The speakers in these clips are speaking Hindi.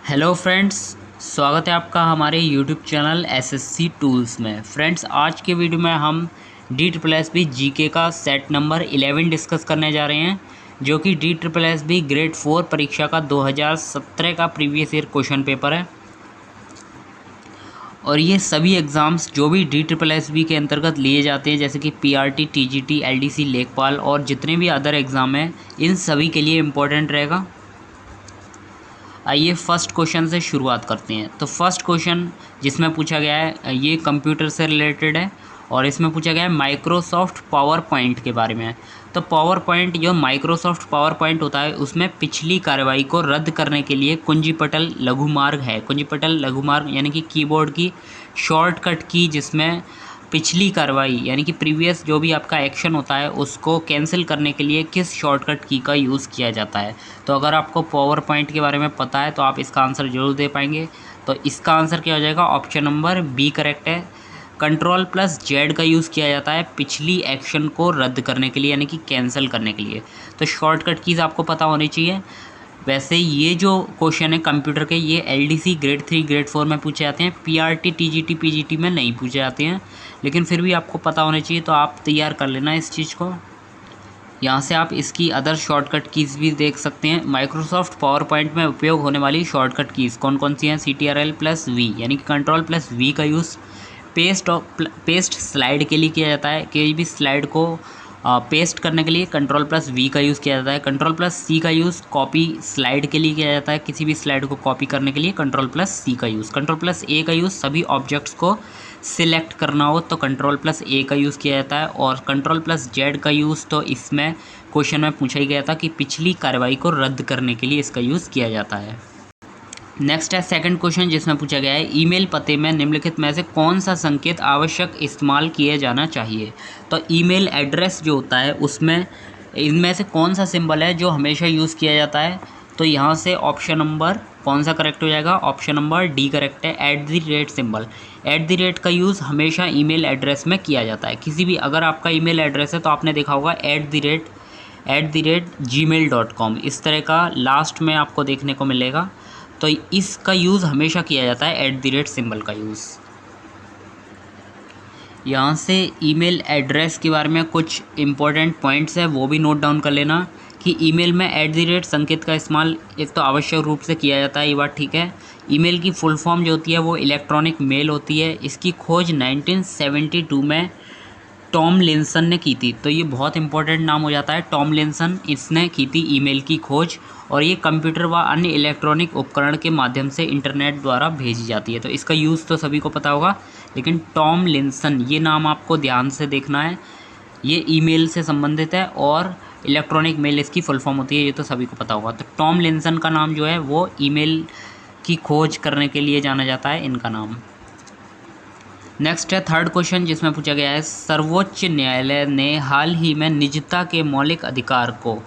हेलो फ्रेंड्स, स्वागत है आपका हमारे यूट्यूब चैनल एसएससी टूल्स में। फ्रेंड्स, आज के वीडियो में हम DSSB जीके का सेट नंबर 11 डिस्कस करने जा रहे हैं, जो कि DSSB ग्रेड 4 परीक्षा का 2017 का प्रीवियस ईयर क्वेश्चन पेपर है। और ये सभी एग्ज़ाम्स जो भी DSSB के अंतर्गत लिए जाते हैं, जैसे कि PRT, TGT, LDC, लेखपाल और जितने भी अदर एग्ज़ाम हैं, इन सभी के लिए इम्पोर्टेंट रहेगा। आइए फर्स्ट क्वेश्चन से शुरुआत करते हैं। तो फर्स्ट क्वेश्चन जिसमें पूछा गया है, ये कंप्यूटर से रिलेटेड है और इसमें पूछा गया है माइक्रोसॉफ्ट पावर पॉइंट के बारे में। तो पावर पॉइंट, जो माइक्रोसॉफ्ट पावर पॉइंट होता है, उसमें पिछली कार्रवाई को रद्द करने के लिए कुंजीपटल लघुमार्ग है। कुंजीपटल लघुमार्ग यानी कि कीबोर्ड की शॉर्टकट की, जिसमें पिछली कार्रवाई यानी कि प्रीवियस जो भी आपका एक्शन होता है उसको कैंसिल करने के लिए किस शॉर्टकट की का यूज़ किया जाता है। तो अगर आपको पावर पॉइंट के बारे में पता है तो आप इसका आंसर ज़रूर दे पाएंगे। तो इसका आंसर क्या हो जाएगा? ऑप्शन नंबर बी करेक्ट है। Ctrl+Z का यूज़ किया जाता है पिछली एक्शन को रद्द करने के लिए, यानी कि कैंसिल करने के लिए। तो शॉर्टकट कीज़ आपको पता होनी चाहिए। वैसे ये जो क्वेश्चन है कंप्यूटर के, ये LDC ग्रेड 3 ग्रेड 4 में पूछे जाते हैं, PRT, TGT, PGT में नहीं पूछे जाते हैं, लेकिन फिर भी आपको पता होना चाहिए। तो आप तैयार कर लेना इस चीज़ को। यहाँ से आप इसकी अदर शॉर्टकट कीज़ भी देख सकते हैं। माइक्रोसॉफ्ट पावर पॉइंट में उपयोग होने वाली शॉर्टकट कीज़ कौन कौन सी हैं? Ctrl+V यानी कि Ctrl+V का यूज़ पेस्ट स्लाइड के लिए किया जाता है। कोई भी स्लाइड को पेस्ट करने के लिए Ctrl+V का यूज़ किया जाता है। Ctrl+C का यूज़ कॉपी स्लाइड के लिए किया जाता है। किसी भी स्लाइड को कॉपी करने के लिए Ctrl+C का यूज़। Ctrl+A का यूज़ सभी ऑब्जेक्ट्स को सिलेक्ट करना हो तो Ctrl+A का यूज़ किया जाता है। और Ctrl+Z का यूज़ तो इसमें क्वेश्चन में पूछा ही गया था कि पिछली कार्रवाई को रद्द करने के लिए इसका यूज़ किया जाता है। नेक्स्ट है सेकंड क्वेश्चन, जिसमें पूछा गया है ईमेल पते में निम्नलिखित में से कौन सा संकेत आवश्यक इस्तेमाल किया जाना चाहिए। तो ईमेल एड्रेस जो होता है उसमें इनमें से कौन सा सिंबल है जो हमेशा यूज़ किया जाता है? तो यहाँ से ऑप्शन नंबर कौन सा करेक्ट हो जाएगा? ऑप्शन नंबर डी करेक्ट है, @ सिंबल। @ का यूज़ हमेशा ईमेल एड्रेस में किया जाता है। किसी भी, अगर आपका ईमेल एड्रेस है तो आपने देखा होगा @gmail.com, इस तरह का लास्ट में आपको देखने को मिलेगा। तो इसका यूज़ हमेशा किया जाता है, @ सिंबल का यूज़। यहाँ से ईमेल एड्रेस के बारे में कुछ इंपॉर्टेंट पॉइंट्स है, वो भी नोट डाउन कर लेना कि ईमेल में @ संकेत का इस्तेमाल एक तो आवश्यक रूप से किया जाता है, ये बात ठीक है। ईमेल की फुल फॉर्म जो होती है वो इलेक्ट्रॉनिक मेल होती है। इसकी खोज 1972 में टॉम लिंसन ने की थी। तो ये बहुत इंपॉर्टेंट नाम हो जाता है, टॉम लिंसन, इसने की थी ईमेल की खोज। और ये कंप्यूटर व अन्य इलेक्ट्रॉनिक उपकरण के माध्यम से इंटरनेट द्वारा भेजी जाती है। तो इसका यूज़ तो सभी को पता होगा, लेकिन टॉम लिंसन ये नाम आपको ध्यान से देखना है। ये ईमेल से संबंधित है और इलेक्ट्रॉनिक मेल इसकी फुल फॉर्म होती है, ये तो सभी को पता होगा। तो टॉम लिंसन का नाम जो है वो ईमेल की खोज करने के लिए जाना जाता है, इनका नाम। नेक्स्ट है थर्ड क्वेश्चन, जिसमें पूछा गया है सर्वोच्च न्यायालय ने हाल ही में निजता के मौलिक अधिकार को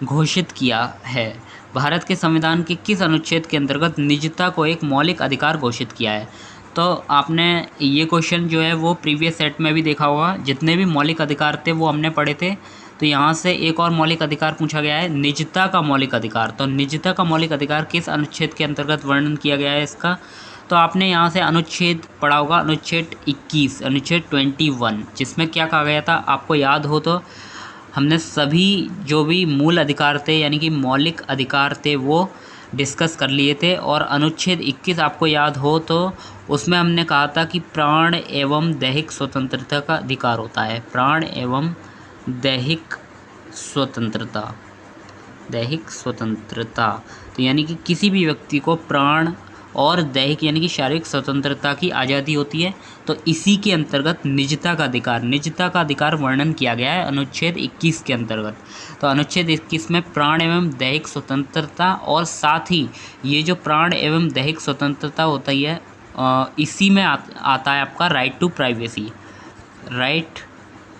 घोषित किया है। भारत के संविधान के किस अनुच्छेद के अंतर्गत निजता को एक मौलिक अधिकार घोषित किया है? तो आपने ये क्वेश्चन जो है वो प्रीवियस सेट में भी देखा होगा। जितने भी मौलिक अधिकार थे वो हमने पढ़े थे। तो यहाँ से एक और मौलिक अधिकार पूछा गया है, निजता का मौलिक अधिकार। तो निजता का मौलिक अधिकार किस अनुच्छेद के अंतर्गत वर्णन किया गया है इसका? तो आपने यहाँ से अनुच्छेद पढ़ा होगा, अनुच्छेद 21, अनुच्छेद 21, जिसमें क्या कहा गया था आपको याद हो तो? हमने सभी जो भी मूल अधिकार थे यानी कि मौलिक अधिकार थे वो डिस्कस कर लिए थे। और अनुच्छेद 21 आपको याद हो तो उसमें हमने कहा था कि प्राण एवं दैहिक स्वतंत्रता का अधिकार होता है। प्राण एवं दैहिक स्वतंत्रता, दैहिक स्वतंत्रता। तो यानी कि किसी भी व्यक्ति को प्राण और दैहिक यानी कि शारीरिक स्वतंत्रता की आज़ादी होती है। तो इसी के अंतर्गत निजता का अधिकार वर्णन किया गया है अनुच्छेद 21 के अंतर्गत। तो अनुच्छेद 21 में प्राण एवं दैहिक स्वतंत्रता, और साथ ही ये जो प्राण एवं दैहिक स्वतंत्रता होती है इसी में आता है आपका right to privacy. Right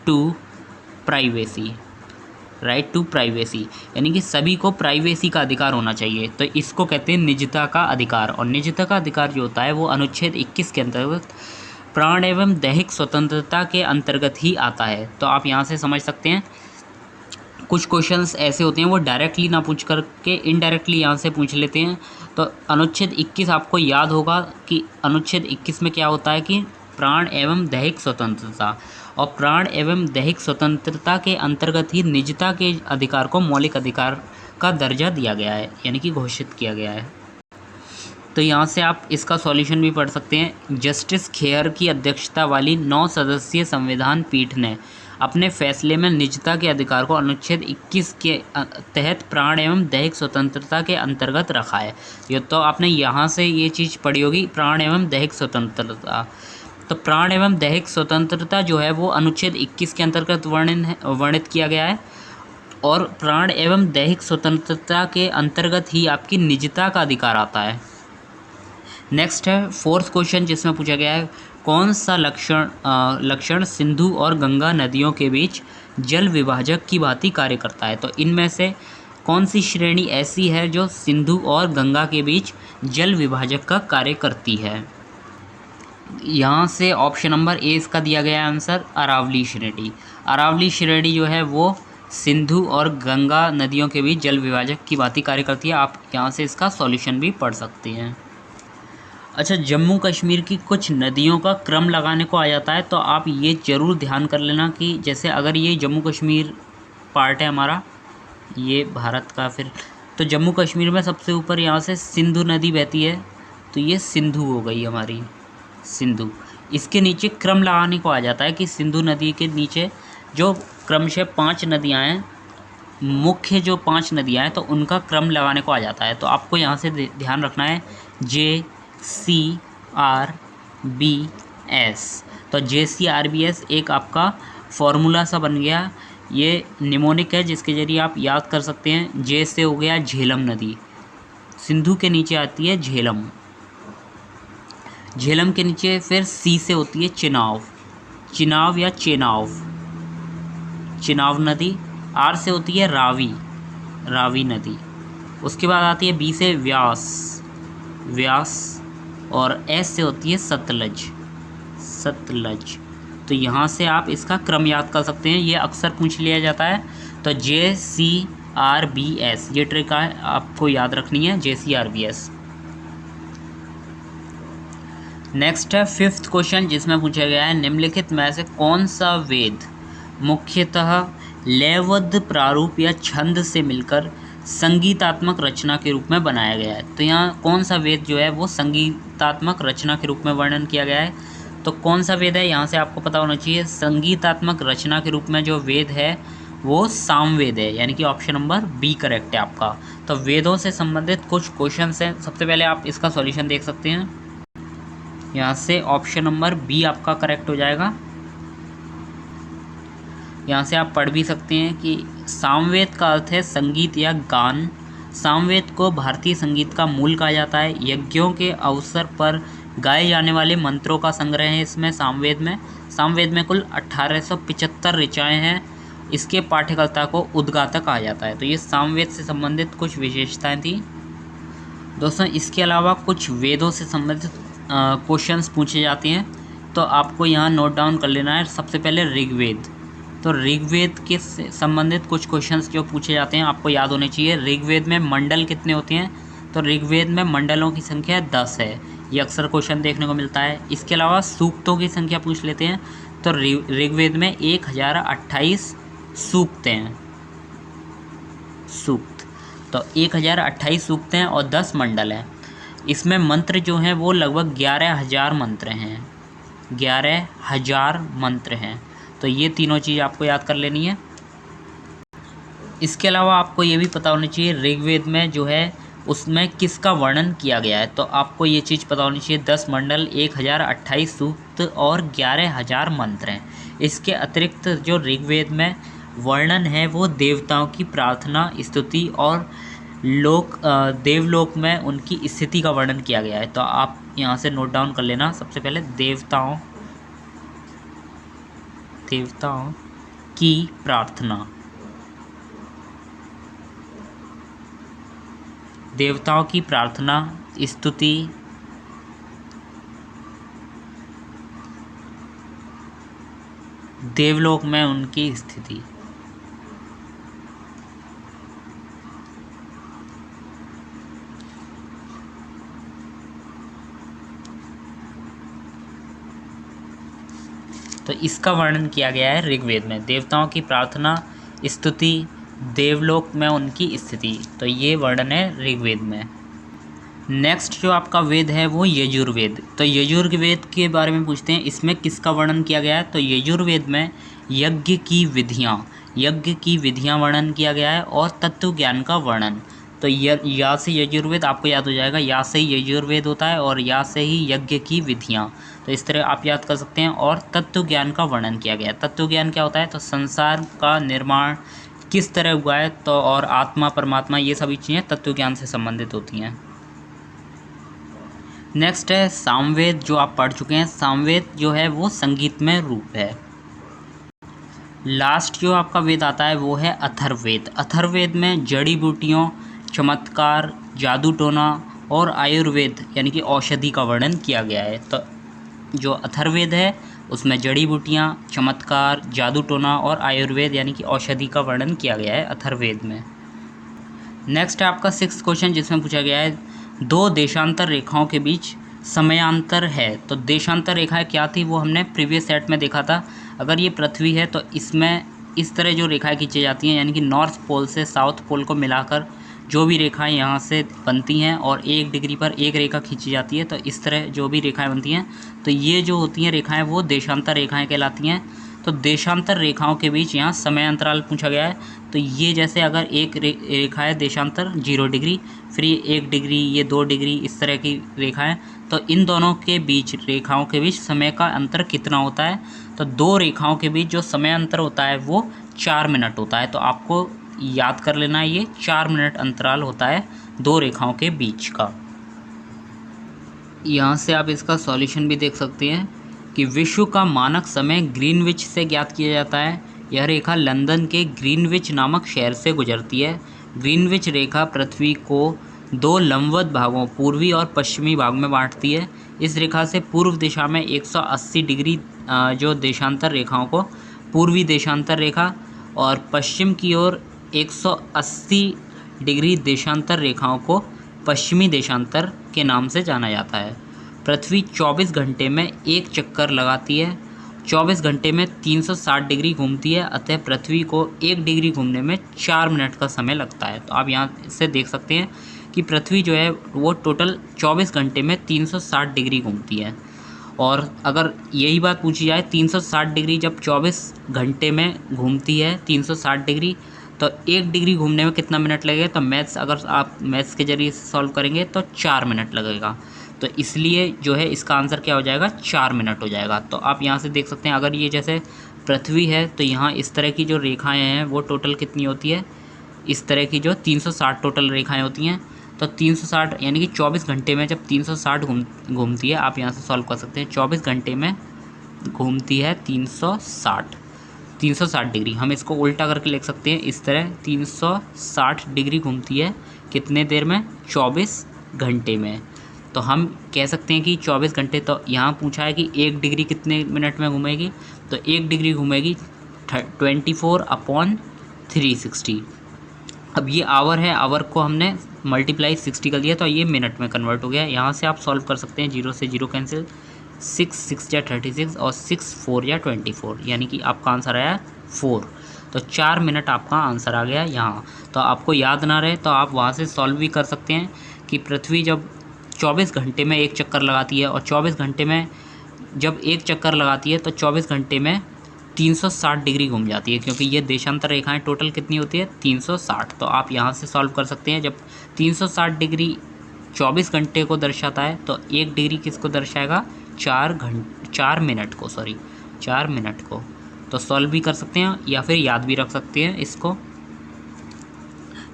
to privacy यानी कि सभी को प्राइवेसी का अधिकार होना चाहिए। तो इसको कहते हैं निजता का अधिकार। और निजता का अधिकार जो होता है वो अनुच्छेद 21 के अंतर्गत प्राण एवं दैहिक स्वतंत्रता के अंतर्गत ही आता है। तो आप यहाँ से समझ सकते हैं कुछ क्वेश्चंस ऐसे होते हैं वो डायरेक्टली ना पूछ करके इनडायरेक्टली यहाँ से पूछ लेते हैं। तो अनुच्छेद 21 आपको याद होगा कि अनुच्छेद 21 में क्या होता है कि प्राण एवं दैहिक स्वतंत्रता, और प्राण एवं दैहिक स्वतंत्रता के अंतर्गत ही निजता के अधिकार को मौलिक अधिकार का दर्जा दिया गया है, यानी कि घोषित किया गया है। तो यहाँ से आप इसका सॉल्यूशन भी पढ़ सकते हैं। जस्टिस खेहर की अध्यक्षता वाली 9 सदस्यीय संविधान पीठ ने अपने फैसले में निजता के अधिकार को अनुच्छेद 21 के तहत प्राण एवं दैहिक स्वतंत्रता के अंतर्गत रखा है। ये तो आपने यहाँ से ये चीज़ पढ़ी होगी, प्राण एवं दैहिक स्वतंत्रता। तो प्राण एवं दैहिक स्वतंत्रता जो है वो अनुच्छेद 21 के अंतर्गत वर्णित किया गया है, और प्राण एवं दैहिक स्वतंत्रता के अंतर्गत ही आपकी निजता का अधिकार आता है। नेक्स्ट है 4th क्वेश्चन, जिसमें पूछा गया है कौन सा लक्षण सिंधु और गंगा नदियों के बीच जल विभाजक की भांति कार्य करता है। तो इनमें से कौन सी श्रेणी ऐसी है जो सिंधु और गंगा के बीच जल विभाजक का कार्य करती है। यहाँ से ऑप्शन नंबर ए इसका दिया गया है आंसर, अरावली श्रेणी। अरावली श्रेणी जो है वो सिंधु और गंगा नदियों के बीच जल विभाजक की भांति कार्य करती है। आप यहाँ से इसका सॉल्यूशन भी पढ़ सकते हैं। अच्छा, जम्मू कश्मीर की कुछ नदियों का क्रम लगाने को आ जाता है, तो आप ये ज़रूर ध्यान कर लेना कि जैसे अगर ये जम्मू कश्मीर पार्ट है हमारा, ये भारत का, फिर तो जम्मू कश्मीर में सबसे ऊपर यहाँ से सिंधु नदी बहती है, तो ये सिंधु हो गई हमारी, सिंधु। इसके नीचे क्रम लगाने को आ जाता है कि सिंधु नदी के नीचे जो क्रमशः 5 नदियाँ हैं, मुख्य जो 5 नदियाँ हैं, तो उनका क्रम लगाने को आ जाता है। तो आपको यहाँ से ध्यान रखना है JCRBS। तो JCRBS एक आपका फॉर्मूला सा बन गया, ये निमोनिक है जिसके जरिए आप याद कर सकते हैं। जे से हो गया झेलम नदी, सिंधु के नीचे आती है झेलम, झेलम के नीचे फिर सी से होती है चिनाव, चिनाव या चेनाव, चिनाव नदी। आर से होती है रावी, रावी नदी। उसके बाद आती है बी से व्यास, व्यास, और एस से होती है सतलज, सतलज। तो यहाँ से आप इसका क्रम याद कर सकते हैं, ये अक्सर पूछ लिया जाता है। तो JCRBS ये ट्रिक आपको याद रखनी है, JCRBS। नेक्स्ट है 5th क्वेश्चन, जिसमें पूछा गया है निम्नलिखित में से कौन सा वेद मुख्यतः लयबद्ध प्रारूप या छंद से मिलकर संगीतात्मक रचना के रूप में बनाया गया है। तो यहाँ कौन सा वेद जो है वो संगीतात्मक रचना के रूप में वर्णन किया गया है। तो कौन सा वेद है, यहाँ से आपको पता होना चाहिए। संगीतात्मक रचना के रूप में जो वेद है वो सामवेद है, यानी कि ऑप्शन नंबर बी करेक्ट है आपका। तो वेदों से संबंधित कुछ क्वेश्चन हैं, सबसे पहले आप इसका सॉल्यूशन देख सकते हैं। यहाँ से ऑप्शन नंबर बी आपका करेक्ट हो जाएगा। यहाँ से आप पढ़ भी सकते हैं कि सामवेद का अर्थ है संगीत या गान। सामवेद को भारतीय संगीत का मूल कहा जाता है। यज्ञों के अवसर पर गाए जाने वाले मंत्रों का संग्रह है इसमें सामवेद में। सामवेद में कुल 1875 ऋचाएँ हैं। इसके पाठ्यकर्ता को उद्गाता कहा जाता है। तो ये सामवेद से संबंधित कुछ विशेषताएं थी दोस्तों। इसके अलावा कुछ वेदों से संबंधित क्वेश्चंस पूछे जाते हैं, तो आपको यहाँ नोट डाउन कर लेना है। सबसे पहले ऋग्वेद, तो ऋग्वेद के संबंधित कुछ क्वेश्चंस जो पूछे जाते हैं आपको याद होने चाहिए। ऋग्वेद में मंडल कितने होते हैं, तो ऋग्वेद में मंडलों की संख्या 10 है, ये अक्सर क्वेश्चन देखने को मिलता है। इसके अलावा सूक्तों की संख्या पूछ लेते हैं, तो ऋग्वेद में 1028 सूक्त हैं, सूक्त। तो 1028 सूक्त हैं और 10 मंडल हैं। इसमें मंत्र जो हैं वो लगभग 11,000 मंत्र हैं, 11,000 मंत्र हैं। तो ये तीनों चीज़ आपको याद कर लेनी है। इसके अलावा आपको ये भी पता होना चाहिए ऋग्वेद में जो है उसमें किसका वर्णन किया गया है। तो आपको ये चीज़ पता होनी चाहिए 10 मंडल, 1028 सूक्त और 11,000 मंत्र हैं। इसके अतिरिक्त जो ऋग्वेद में वर्णन है वो देवताओं की प्रार्थना, स्तुति और देवलोक में उनकी स्थिति का वर्णन किया गया है। तो आप यहाँ से नोट डाउन कर लेना। सबसे पहले देवताओं की प्रार्थना, देवताओं की प्रार्थना, स्तुति, देवलोक में उनकी स्थिति। तो इसका वर्णन किया गया है ऋग्वेद में। देवताओं की प्रार्थना, स्तुति, देवलोक में उनकी स्थिति, तो ये वर्णन है ऋग्वेद में। नेक्स्ट जो आपका वेद है वो यजुर्वेद। तो यजुर्वेद के बारे में पूछते हैं, इसमें किसका वर्णन किया गया है। तो यजुर्वेद में यज्ञ की विधियाँ वर्णन किया गया है और तत्व ज्ञान का वर्णन। तो या से यजुर्वेद आपको याद हो जाएगा, या से ही यजुर्वेद होता है और या से ही यज्ञ की विधियाँ, तो इस तरह आप याद कर सकते हैं। और तत्व ज्ञान का वर्णन किया गया है। तत्व ज्ञान क्या होता है, तो संसार का निर्माण किस तरह हुआ है, तो और आत्मा परमात्मा, ये सभी चीज़ें तत्व ज्ञान से संबंधित होती हैं। नेक्स्ट है सामवेद, जो आप पढ़ चुके हैं। सामवेद जो है वो संगीतमय रूप है। लास्ट जो आपका वेद आता है वो है अथर्ववेद। अथर्ववेद में जड़ी बूटियों, चमत्कार, जादू टोना और आयुर्वेद यानी कि औषधि का वर्णन किया गया है। तो जो अथर्ववेद है उसमें जड़ी बूटियाँ, चमत्कार, जादू टोना और आयुर्वेद यानी कि औषधि का वर्णन किया गया है अथर्ववेद में। नेक्स्ट है आपका 6th क्वेश्चन, जिसमें पूछा गया है दो देशांतर रेखाओं के बीच समयांतर है। तो देशांतर रेखाएं क्या थी वो हमने प्रीवियस सेट में देखा था। अगर ये पृथ्वी है तो इसमें इस तरह जो रेखाएं खींची जाती हैं, यानी कि नॉर्थ पोल से साउथ पोल को मिलाकर जो भी रेखाएं यहाँ से बनती हैं और 1 डिग्री पर एक रेखा खींची जाती है, तो इस तरह जो भी रेखाएं बनती हैं, तो ये जो होती हैं रेखाएं वो देशांतर रेखाएं कहलाती हैं। तो देशांतर रेखाओं के बीच यहाँ समय अंतराल पूछा गया है। तो ये जैसे अगर एक रेखा है देशांतर 0 डिग्री, फिर ये 1 डिग्री, ये 2 डिग्री, इस तरह की रेखा है, तो इन दोनों के बीच रेखाओं के बीच समय का अंतर कितना होता है। तो दो रेखाओं के बीच जो समय अंतर होता है वो 4 मिनट होता है। तो आपको याद कर लेना है, ये 4 मिनट अंतराल होता है दो रेखाओं के बीच का। यहाँ से आप इसका सॉल्यूशन भी देख सकते हैं कि विश्व का मानक समय ग्रीनविच से ज्ञात किया जाता है। यह रेखा लंदन के ग्रीनविच नामक शहर से गुजरती है। ग्रीनविच रेखा पृथ्वी को 2 लंबवत भागों, पूर्वी और पश्चिमी भाग में बांटती है। इस रेखा से पूर्व दिशा में 180 डिग्री जो देशांतर रेखाओं को पूर्वी देशांतर रेखा और पश्चिम की ओर 180 डिग्री देशांतर रेखाओं को पश्चिमी देशांतर के नाम से जाना जाता है। पृथ्वी 24 घंटे में एक चक्कर लगाती है। 24 घंटे में 360 डिग्री घूमती है, अतः पृथ्वी को 1 डिग्री घूमने में 4 मिनट का समय लगता है। तो आप यहाँ से देख सकते हैं कि पृथ्वी जो है वो टोटल 24 घंटे में 360 डिग्री घूमती है। और अगर यही बात पूछी जाए 360 डिग्री जब 24 घंटे में घूमती है 360 डिग्री, तो 1 डिग्री घूमने में कितना मिनट लगेगा। तो मैथ्स अगर आप मैथ्स के जरिए से सॉल्व करेंगे तो 4 मिनट लगेगा। तो इसलिए जो है इसका आंसर क्या हो जाएगा, 4 मिनट हो जाएगा। तो आप यहाँ से देख सकते हैं, अगर ये जैसे पृथ्वी है तो यहाँ इस तरह की जो रेखाएं हैं वो टोटल कितनी होती है, इस तरह की जो 360 टोटल रेखाएं होती हैं। तो 360 यानी कि 24 घंटे में जब 360 घूमती है, आप यहाँ से सॉल्व कर सकते हैं। 24 घंटे में घूमती है 360 डिग्री। हम इसको उल्टा करके लिख सकते हैं इस तरह, 360 डिग्री घूमती है कितने देर में, 24 घंटे में। तो हम कह सकते हैं कि 24 घंटे, तो यहाँ पूछा है कि 1 डिग्री कितने मिनट में घूमेगी, तो 1 डिग्री घूमेगी 24/360। अब ये आवर है, आवर को हमने मल्टीप्लाई 60 कर दिया तो ये मिनट में कन्वर्ट हो गया। यहाँ से आप सॉल्व कर सकते हैं, 0 से 0 कैंसिल, 6 6 या 36 और 6 4 या 24, यानी कि आपका आंसर आया 4। तो 4 मिनट आपका आंसर आ गया यहाँ। तो आपको याद ना रहे तो आप वहाँ से सॉल्व भी कर सकते हैं कि पृथ्वी जब 24 घंटे में एक चक्कर लगाती है और 24 घंटे में जब एक चक्कर लगाती है तो 24 घंटे में 360 डिग्री घूम जाती है, क्योंकि ये देशांतर रेखाएं टोटल कितनी होती है, 360। तो आप यहाँ से सॉल्व कर सकते हैं, जब 360 डिग्री 24 घंटे को दर्शाता है तो 1 डिग्री किसको दर्शाएगा, 4 मिनट को। तो सॉल्व भी कर सकते हैं या फिर याद भी रख सकते हैं इसको।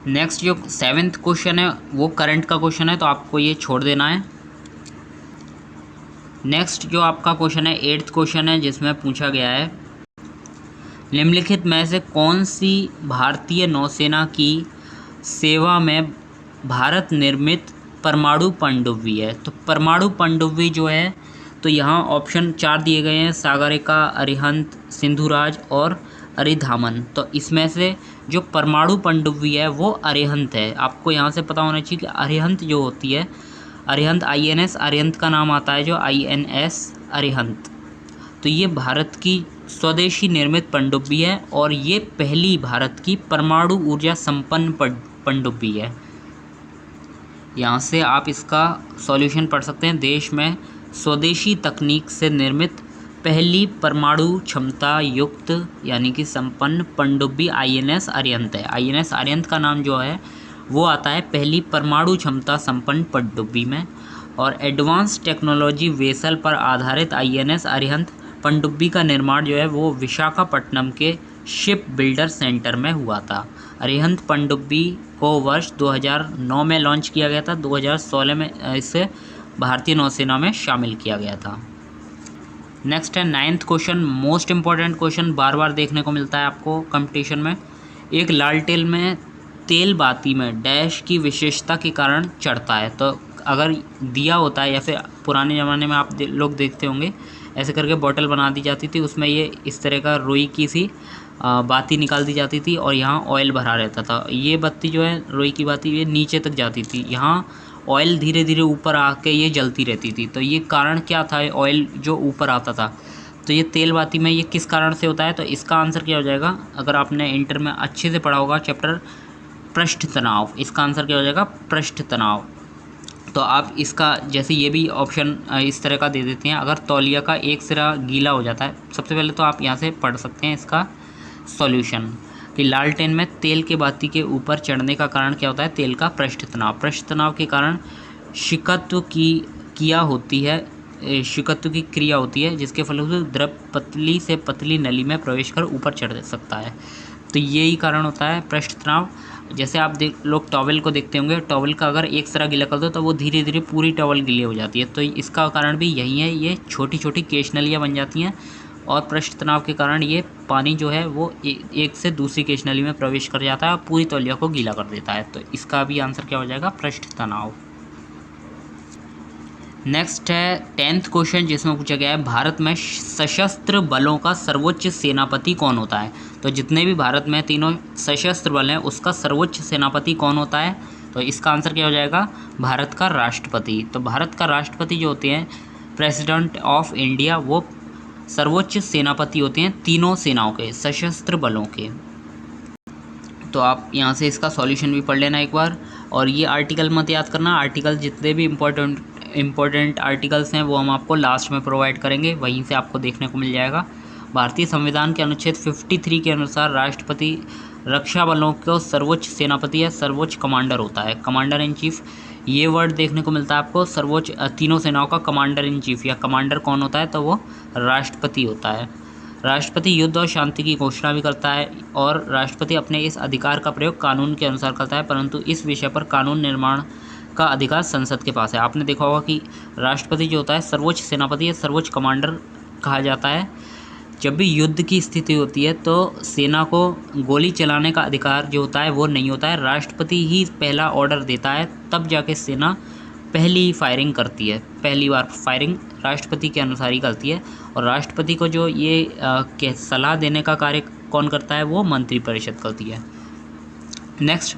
नेक्स्ट जो 7th क्वेश्चन है वो करंट का क्वेश्चन है, तो आपको ये छोड़ देना है। नेक्स्ट जो आपका क्वेश्चन है 8th क्वेश्चन है, जिसमें पूछा गया है निम्नलिखित में से कौन सी भारतीय नौसेना की सेवा में भारत निर्मित परमाणु पनडुब्बी है। तो परमाणु पनडुब्बी जो है, तो यहाँ ऑप्शन 4 दिए गए हैं, सागरिका, अरिहंत, सिंधुराज और अरिधामन। तो इसमें से जो परमाणु पनडुब्बी है वो अरिहंत है। आपको यहाँ से पता होना चाहिए कि अरिहंत जो होती है, अरिहंत INS, अरिहंत का नाम आता है जो INS अरिहंत। तो ये भारत की स्वदेशी निर्मित पनडुब्बी है और ये पहली भारत की परमाणु ऊर्जा संपन्न पनडुब्बी है। यहाँ से आप इसका सॉल्यूशन पढ़ सकते हैं। देश में स्वदेशी तकनीक से निर्मित पहली परमाणु क्षमता युक्त यानी कि संपन्न पनडुब्बी INS अरिहंत है। INS अरिहंत का नाम जो है वो आता है पहली परमाणु क्षमता संपन्न पनडुब्बी में। और एडवांस टेक्नोलॉजी वेसल पर आधारित INS अरिहंत पनडुब्बी का निर्माण जो है वो विशाखापट्टनम के शिप बिल्डर सेंटर में हुआ था। अरिहंत पनडुब्बी को वर्ष 2009 में लॉन्च किया गया था। 2016 में इसे भारतीय नौसेना में शामिल किया गया था। नेक्स्ट है 9th question, most important question, बार बार देखने को मिलता है आपको कंपटीशन में। एक लालटेन में तेल बाती में डैश की विशेषता के कारण चढ़ता है। तो अगर दिया होता है या फिर पुराने ज़माने में आप लोग देखते होंगे ऐसे करके बॉटल बना दी जाती थी, उसमें ये इस तरह का रुई की सी बाती निकाल दी जाती थी और यहाँ ऑयल भरा रहता था। ये बत्ती जो है रुई की बाती ये नीचे तक जाती थी, यहाँ ऑयल धीरे धीरे ऊपर आके ये जलती रहती थी। तो ये कारण क्या था, ऑयल जो ऊपर आता था, तो ये तेल बाती में ये किस कारण से होता है? तो इसका आंसर क्या हो जाएगा, अगर आपने इंटर में अच्छे से पढ़ा होगा चैप्टर पृष्ठ तनाव, इसका आंसर क्या हो जाएगा पृष्ठ तनाव। तो आप इसका जैसे ये भी ऑप्शन इस तरह का दे देते हैं, अगर तौलिया का एक सिरा गीला हो जाता है, सबसे पहले तो आप यहाँ से पढ़ सकते हैं इसका सॉल्यूशन कि लालटेन में तेल के बाती के ऊपर चढ़ने का कारण क्या होता है, तेल का पृष्ठ तनाव। पृष्ठ तनाव के कारण शिकत्व की क्रिया होती है, शिकत्व की क्रिया होती है जिसके फलस्वरूप द्रव पतली से पतली नली में प्रवेश कर ऊपर चढ़ सकता है। तो यही कारण होता है पृष्ठ तनाव। जैसे आप लोग टॉवल को देखते होंगे, टॉवल का अगर एक सिरा गीला कर दो तो वो धीरे धीरे पूरी टॉवल गीली हो जाती है। तो इसका कारण भी यही है, ये छोटी छोटी केश नलियाँ बन जाती हैं और पृष्ठ तनाव के कारण ये पानी जो है वो एक से दूसरी केश नली में प्रवेश कर जाता है और पूरी तौलिया को गीला कर देता है। तो इसका भी आंसर क्या हो जाएगा पृष्ठ तनाव। नेक्स्ट है 10th क्वेश्चन जिसमें पूछा गया है भारत में सशस्त्र बलों का सर्वोच्च सेनापति कौन होता है। तो जितने भी भारत में तीनों सशस्त्र बल हैं उसका सर्वोच्च सेनापति कौन होता है, तो इसका आंसर क्या हो जाएगा भारत का राष्ट्रपति। तो भारत का राष्ट्रपति जो होते हैं प्रेसिडेंट ऑफ इंडिया, वो सर्वोच्च सेनापति होते हैं तीनों सेनाओं के, सशस्त्र बलों के। तो आप यहाँ से इसका सॉल्यूशन भी पढ़ लेना एक बार। और ये आर्टिकल मत याद करना, आर्टिकल जितने भी इम्पोर्टेंट आर्टिकल्स हैं वो हम आपको लास्ट में प्रोवाइड करेंगे, वहीं से आपको देखने को मिल जाएगा। भारतीय संविधान के अनुच्छेद 53 के अनुसार राष्ट्रपति रक्षा बलों को सर्वोच्च सेनापति या सर्वोच्च कमांडर होता है, कमांडर इन चीफ। ये वर्ड देखने को मिलता है आपको, सर्वोच्च तीनों सेनाओं का कमांडर इन चीफ या कमांडर कौन होता है, तो वो राष्ट्रपति होता है। राष्ट्रपति युद्ध और शांति की घोषणा भी करता है और राष्ट्रपति अपने इस अधिकार का प्रयोग कानून के अनुसार करता है, परंतु इस विषय पर कानून निर्माण का अधिकार संसद के पास है। आपने देखा होगा कि राष्ट्रपति जो होता है सर्वोच्च सेनापति या सर्वोच्च कमांडर कहा जाता है। जब भी युद्ध की स्थिति होती है तो सेना को गोली चलाने का अधिकार जो होता है वो नहीं होता है, राष्ट्रपति ही पहला ऑर्डर देता है, तब जाके सेना पहली फायरिंग करती है। पहली बार फायरिंग राष्ट्रपति के अनुसार ही करती है। और राष्ट्रपति को जो ये सलाह देने का कार्य कौन करता है, वो मंत्रिपरिषद करती है। नेक्स्ट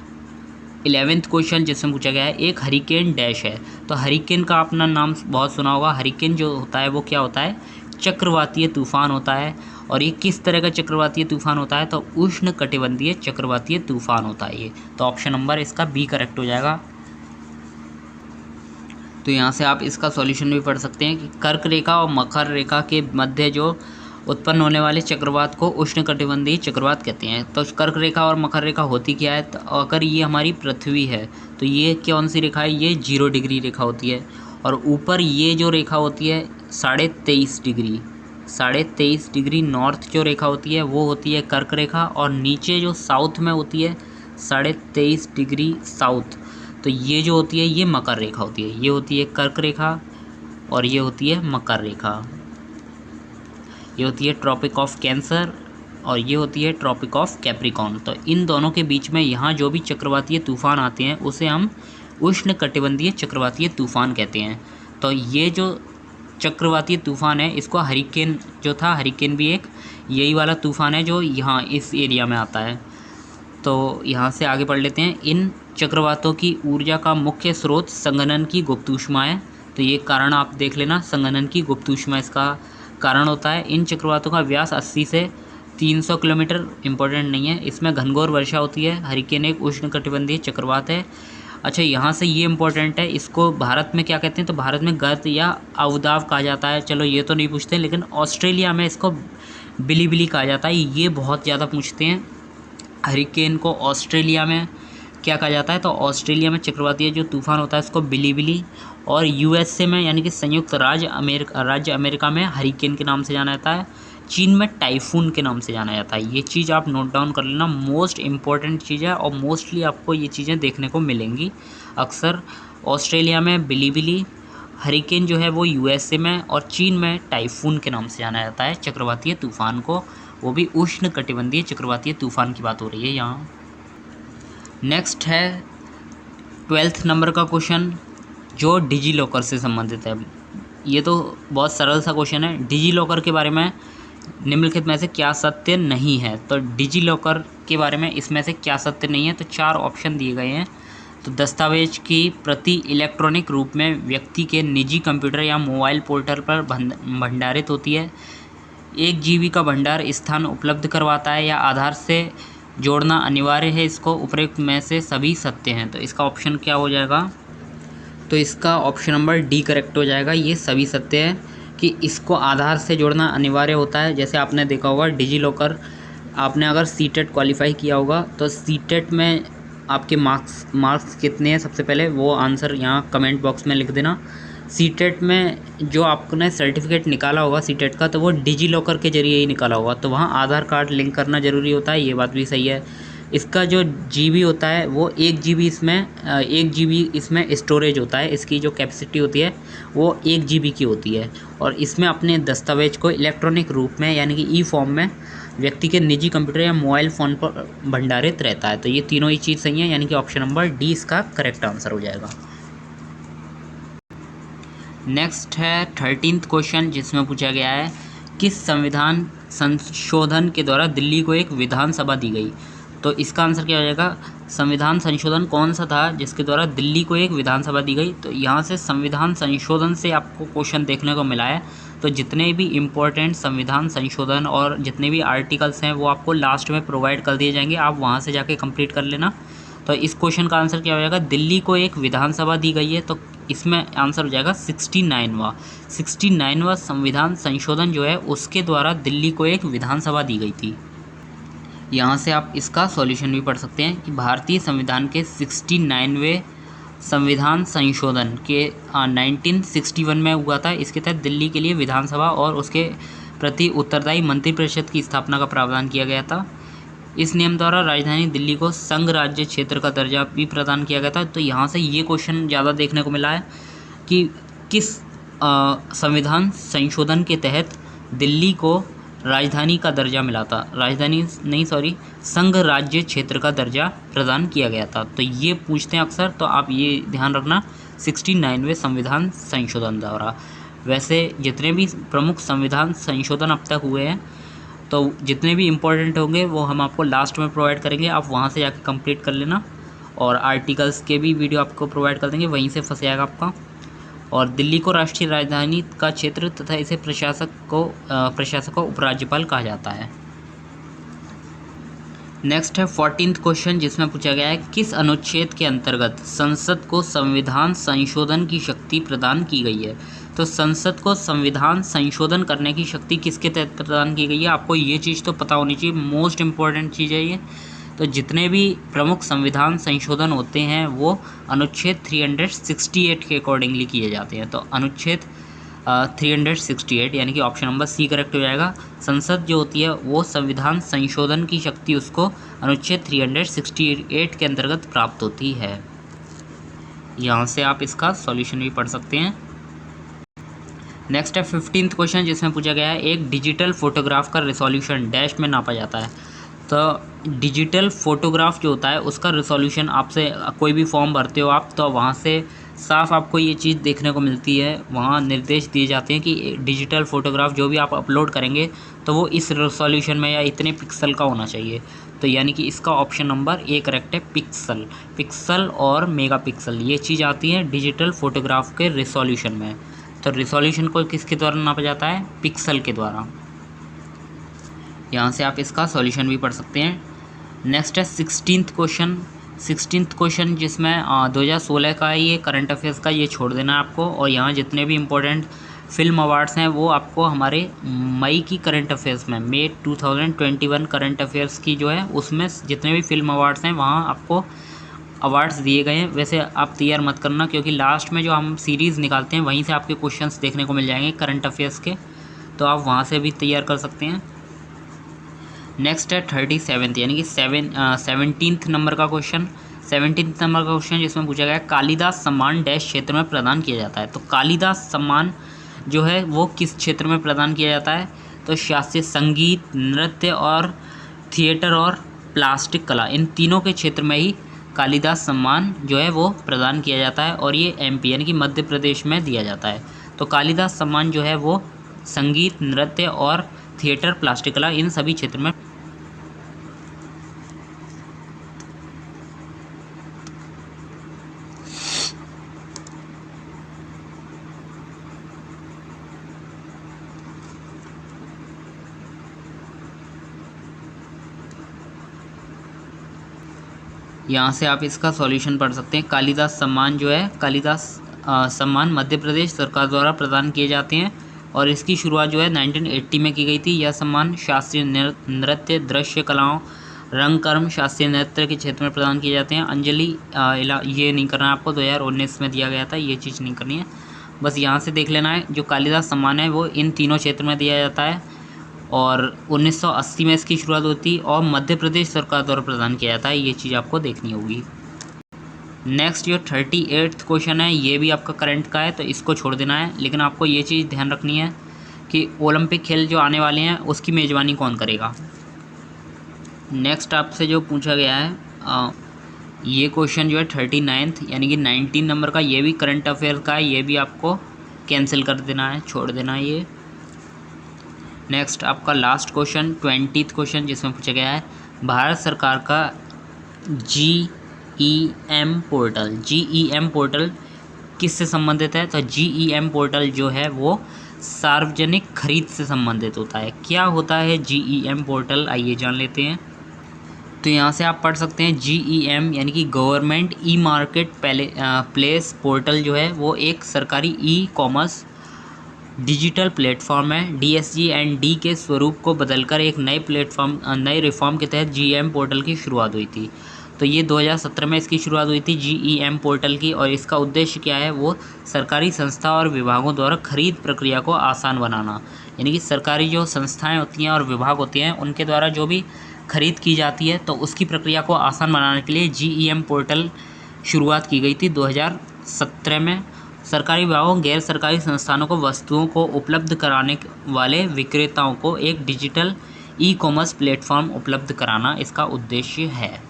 11th क्वेश्चन जिसमें पूछा गया है एक हरिकेन डैश है। तो हरिकेन का अपना नाम बहुत सुना होगा। हरिकेन जो होता है वो क्या होता है, चक्रवातीय तूफान होता है। और ये किस तरह का चक्रवातीय तूफान होता है, तो उष्ण कटिबंधीय चक्रवातीय तूफान होता है ये। तो ऑप्शन नंबर इसका बी करेक्ट हो जाएगा। तो यहाँ से आप इसका सॉल्यूशन भी पढ़ सकते हैं कि कर्क रेखा और मकर रेखा के मध्य जो उत्पन्न होने वाले चक्रवात को उष्णकटिबंधीय चक्रवात कहते हैं। तो कर्क रेखा और मकर रेखा होती क्या है, तो अगर ये हमारी पृथ्वी है तो ये कौन सी रेखा है, ये 0 डिग्री रेखा होती है। और ऊपर ये जो रेखा होती है 23.5 डिग्री नॉर्थ जो रेखा होती है वो होती है कर्क रेखा। और नीचे जो साउथ में होती है 23.5 डिग्री साउथ, तो ये जो होती है ये मकर रेखा होती है। ये होती है कर्क रेखा और ये होती है मकर रेखा। ये होती है ट्रॉपिक ऑफ कैंसर और ये होती है ट्रॉपिक ऑफ कैप्रिकॉर्न। तो इन दोनों के बीच में यहाँ जो भी चक्रवातीय तूफान आते हैं उसे हम उष्णकटिबंधीय चक्रवातीय तूफान कहते हैं। तो ये जो चक्रवातीय तूफान है इसको हरिकेन जो था, हरिकेन भी एक यही वाला तूफान है जो यहाँ इस एरिया में आता है। तो यहाँ से आगे पढ़ लेते हैं। इन चक्रवातों की ऊर्जा का मुख्य स्रोत संघनन की गुप्त ऊष्मा है। तो ये कारण आप देख लेना, संघनन की गुप्त ऊष्मा इसका कारण होता है। इन चक्रवातों का व्यास 80 से 300 किलोमीटर, इंपॉर्टेंट नहीं है। इसमें घनघोर वर्षा होती है। हरिकेन एक उष्णकटिबंधीय चक्रवात है। अच्छा, यहाँ से ये इंपॉर्टेंट है, इसको भारत में क्या कहते हैं, तो भारत में गर्त या अवदाव कहा जाता है। चलो ये तो नहीं पूछते, लेकिन ऑस्ट्रेलिया में इसको बिलीबिली कहा जाता है। ये बहुत ज़्यादा पूछते हैं। हरिकेन को ऑस्ट्रेलिया में क्या कहा जाता है, तो ऑस्ट्रेलिया में चक्रवातीय जो तूफान होता है इसको बिलीबिली, और यूएसए में यानी कि संयुक्त राज्य अमेरिका में हरिकेन के नाम से जाना जाता है। चीन में टाइफून के नाम से जाना जाता है। ये चीज़ आप नोट डाउन कर लेना, मोस्ट इम्पॉर्टेंट चीज़ है और मोस्टली आपको ये चीज़ें देखने को मिलेंगी अक्सर। ऑस्ट्रेलिया में बिलीबिली, हरिकेन जो है वो यूएसए में, और चीन में टाइफून के नाम से जाना जाता है चक्रवातीय तूफान को। वो भी उष्ण कटिबंधीय चक्रवातीय तूफान की बात हो रही है यहाँ। नेक्स्ट है 12th नंबर का क्वेश्चन, जो डिजी लॉकर से संबंधित है। ये तो बहुत सरल सा क्वेश्चन है। डिजी लॉकर के बारे में निम्नलिखित में से क्या सत्य नहीं है, तो डिजी लॉकर के बारे में इसमें से क्या सत्य नहीं है, तो 4 ऑप्शन दिए गए हैं। तो दस्तावेज की प्रति इलेक्ट्रॉनिक रूप में व्यक्ति के निजी कंप्यूटर या मोबाइल पोर्टल पर भंडारित होती है। 1 GB का भंडार स्थान उपलब्ध करवाता है, या आधार से जोड़ना अनिवार्य है। इसको उपरोक्त में से सभी सत्य हैं, तो इसका ऑप्शन क्या हो जाएगा, तो इसका ऑप्शन नंबर डी करेक्ट हो जाएगा। ये सभी सत्य है कि इसको आधार से जोड़ना अनिवार्य होता है। जैसे आपने देखा होगा डिजी लॉकर, आपने अगर सीटेट क्वालिफाई किया होगा तो सीटेट में आपके मार्क्स कितने हैं, सबसे पहले वो आंसर यहाँ कमेंट बॉक्स में लिख देना। सीटेट में जो आपने सर्टिफिकेट निकाला होगा सीटेट का, तो वो डिजी लॉकर के जरिए ही निकाला होगा, तो वहाँ आधार कार्ड लिंक करना ज़रूरी होता है। ये बात भी सही है। इसका जो जीबी होता है वो 1 GB इसमें स्टोरेज होता है। इसकी जो कैपेसिटी होती है वो 1 GB की होती है, और इसमें अपने दस्तावेज को इलेक्ट्रॉनिक रूप में यानी कि ई फॉर्म में व्यक्ति के निजी कंप्यूटर या मोबाइल फ़ोन पर भंडारित रहता है। तो ये तीनों ही चीज़ सही है, यानी कि ऑप्शन नंबर डी इसका करेक्ट आंसर हो जाएगा। नेक्स्ट है 13th क्वेश्चन, जिसमें पूछा गया है किस संविधान संशोधन के द्वारा दिल्ली को एक विधानसभा दी गई। तो इसका आंसर क्या हो जाएगा, संविधान संशोधन कौन सा था जिसके द्वारा दिल्ली को एक विधानसभा दी गई। तो यहाँ से संविधान संशोधन से आपको क्वेश्चन देखने को मिला है। तो जितने भी इम्पोर्टेंट संविधान संशोधन और जितने भी आर्टिकल्स हैं वो आपको लास्ट में प्रोवाइड कर दिए जाएंगे, आप वहाँ से जाके कंप्लीट कर लेना। तो इस क्वेश्चन का आंसर क्या हो जाएगा, दिल्ली को एक विधानसभा दी गई है, तो इसमें आंसर हो जाएगा 69वां संविधान संशोधन जो है उसके द्वारा दिल्ली को एक विधानसभा दी गई थी। यहाँ से आप इसका सॉल्यूशन भी पढ़ सकते हैं कि भारतीय संविधान के 69वें संविधान संशोधन के 1961 में हुआ था। इसके तहत दिल्ली के लिए विधानसभा और उसके प्रति उत्तरदायी मंत्रिपरिषद की स्थापना का प्रावधान किया गया था। इस नियम द्वारा राजधानी दिल्ली को संघ राज्य क्षेत्र का दर्जा भी प्रदान किया गया था। तो यहाँ से ये क्वेश्चन ज़्यादा देखने को मिला है कि किस संविधान संशोधन के तहत दिल्ली को राजधानी का दर्जा मिला था, संघ राज्य क्षेत्र का दर्जा प्रदान किया गया था। तो ये पूछते हैं अक्सर, तो आप ये ध्यान रखना 69वें संविधान संशोधन द्वारा। वैसे जितने भी प्रमुख संविधान संशोधन अब तक हुए हैं, तो जितने भी इम्पोर्टेंट होंगे वो हम आपको लास्ट में प्रोवाइड करेंगे, आप वहाँ से जाकर कंप्लीट कर लेना। और आर्टिकल्स के भी वीडियो आपको प्रोवाइड कर देंगे, वहीं से फंस जाएगा आपका। और दिल्ली को राष्ट्रीय राजधानी का क्षेत्र तथा इसे प्रशासक को उपराज्यपाल कहा जाता है। नेक्स्ट है 14th क्वेश्चन, जिसमें पूछा गया है किस अनुच्छेद के अंतर्गत संसद को संविधान संशोधन की शक्ति प्रदान की गई है। तो संसद को संविधान संशोधन करने की शक्ति किसके तहत प्रदान की गई है, आपको ये चीज़ तो पता होनी चाहिए, मोस्ट इम्पॉर्टेंट चीज़ है ये। तो जितने भी प्रमुख संविधान संशोधन होते हैं वो अनुच्छेद 368 के अकॉर्डिंगली किए जाते हैं। तो अनुच्छेद 368 यानी कि ऑप्शन नंबर सी करेक्ट हो जाएगा। संसद जो होती है वो संविधान संशोधन की शक्ति उसको अनुच्छेद 368 के अंतर्गत प्राप्त होती है। यहाँ से आप इसका सॉल्यूशन भी पढ़ सकते हैं। नेक्स्ट है 15th क्वेश्चन, जिसमें पूछा गया है एक डिजिटल फोटोग्राफ का रिजोल्यूशन डैश में नापा जाता है। तो डिजिटल फोटोग्राफ जो होता है उसका रिजोल्यूशन, आपसे कोई भी फॉर्म भरते हो आप, तो वहाँ से साफ आपको ये चीज़ देखने को मिलती है, वहाँ निर्देश दिए जाते हैं कि डिजिटल फोटोग्राफ जो भी आप अपलोड करेंगे तो वो इस रिजोल्यूशन में या इतने पिक्सल का होना चाहिए। तो यानी कि इसका ऑप्शन नंबर ए करेक्ट है, पिक्सल और मेगापिक्सल ये चीज़ आती है डिजिटल फोटोग्राफ के रिजोल्यूशन में। तो रिसोल्यूशन को किसके द्वारा नापा जाता है? पिक्सल के द्वारा। यहाँ से आप इसका सॉल्यूशन भी पढ़ सकते हैं। नेक्स्ट है 16th क्वेश्चन। 16th क्वेश्चन जिसमें 2016 का है, ये करंट अफेयर्स का, ये छोड़ देना है आपको। और यहाँ जितने भी इम्पोर्टेंट फिल्म अवार्ड्स हैं वो आपको हमारे मई की करंट अफेयर्स में, मई 2021 करंट अफेयर्स की जो है उसमें जितने भी फिल्म अवार्ड्स हैं वहाँ आपको अवार्ड्स दिए गए हैं। वैसे आप तैयार मत करना, क्योंकि लास्ट में जो हम सीरीज़ निकालते हैं वहीं से आपके क्वेश्चंस देखने को मिल जाएंगे करंट अफेयर्स के, तो आप वहाँ से भी तैयार कर सकते हैं। नेक्स्ट है 37th यानी कि 17th नंबर का क्वेश्चन। 17th नंबर का क्वेश्चन जिसमें पूछा गया है कालिदास सम्मान डैश क्षेत्र में प्रदान किया जाता है। तो कालिदास सम्मान जो है वो किस क्षेत्र में प्रदान किया जाता है? तो शास्त्रीय संगीत, नृत्य और थिएटर और प्लास्टिक कला, इन तीनों के क्षेत्र में ही कालिदास सम्मान जो है वो प्रदान किया जाता है, और ये MP यानी कि मध्य प्रदेश में दिया जाता है। तो कालिदास सम्मान जो है वो संगीत, नृत्य और थिएटर, प्लास्टिक कला, इन सभी क्षेत्र में। यहाँ से आप इसका सॉल्यूशन पढ़ सकते हैं। कालिदास सम्मान जो है, कालिदास सम्मान मध्य प्रदेश सरकार द्वारा प्रदान किए जाते हैं, और इसकी शुरुआत जो है 1980 में की गई थी। यह सम्मान शास्त्रीय नृत्य, दृश्य कलाओं, रंगकर्म, शास्त्रीय नृत्य के क्षेत्र में प्रदान किए जाते हैं। अंजलि ये नहीं करना है आपको, 2019 में दिया गया था, ये चीज़ नहीं करनी है। बस यहाँ से देख लेना है, जो कालिदास सम्मान है वो इन तीनों क्षेत्र में दिया जाता है, और 1980 में इसकी शुरुआत होती और मध्य प्रदेश सरकार द्वारा प्रदान किया जाता है। ये चीज़ आपको देखनी होगी। नेक्स्ट जो 38th क्वेश्चन है, ये भी आपका करंट का है, तो इसको छोड़ देना है। लेकिन आपको ये चीज़ ध्यान रखनी है कि ओलंपिक खेल जो आने वाले हैं उसकी मेज़बानी कौन करेगा। नेक्स्ट आपसे जो पूछा गया है ये क्वेश्चन जो है 39th यानी कि 19 नंबर का, ये भी करंट अफेयर का है, ये भी आपको कैंसिल कर देना है, छोड़ देना है ये। नेक्स्ट आपका लास्ट क्वेश्चन 20th क्वेश्चन जिसमें पूछा गया है भारत सरकार का GEM पोर्टल किससे संबंधित है? तो GEM पोर्टल जो है वो सार्वजनिक खरीद से संबंधित होता है। क्या होता है GEM पोर्टल, आइए जान लेते हैं। तो यहाँ से आप पढ़ सकते हैं GEM यानी कि government e market place portal जो है वो एक सरकारी ई-कॉमर्स डिजिटल प्लेटफॉर्म है। DSG&D के स्वरूप को बदलकर एक नए रिफॉर्म के तहत GEM पोर्टल की शुरुआत हुई थी। तो ये 2017 में इसकी शुरुआत हुई थी GEM पोर्टल की, और इसका उद्देश्य क्या है? वो सरकारी संस्था और विभागों द्वारा खरीद प्रक्रिया को आसान बनाना, यानी कि सरकारी जो संस्थाएं होती हैं और विभाग होते हैं उनके द्वारा जो भी खरीद की जाती है तो उसकी प्रक्रिया को आसान बनाने के लिए GEM पोर्टल शुरुआत की गई थी 2017 में। सरकारी विभागों, गैर सरकारी संस्थानों को वस्तुओं को उपलब्ध कराने वाले विक्रेताओं को एक डिजिटल ई-कॉमर्स प्लेटफॉर्म उपलब्ध कराना इसका उद्देश्य है।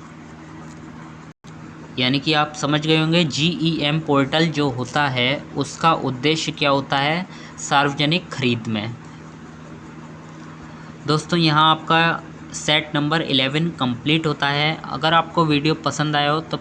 यानी कि आप समझ गए होंगे GEM पोर्टल जो होता है उसका उद्देश्य क्या होता है सार्वजनिक खरीद में। दोस्तों यहाँ आपका सेट नंबर 11 कंप्लीट होता है। अगर आपको वीडियो पसंद आया हो तो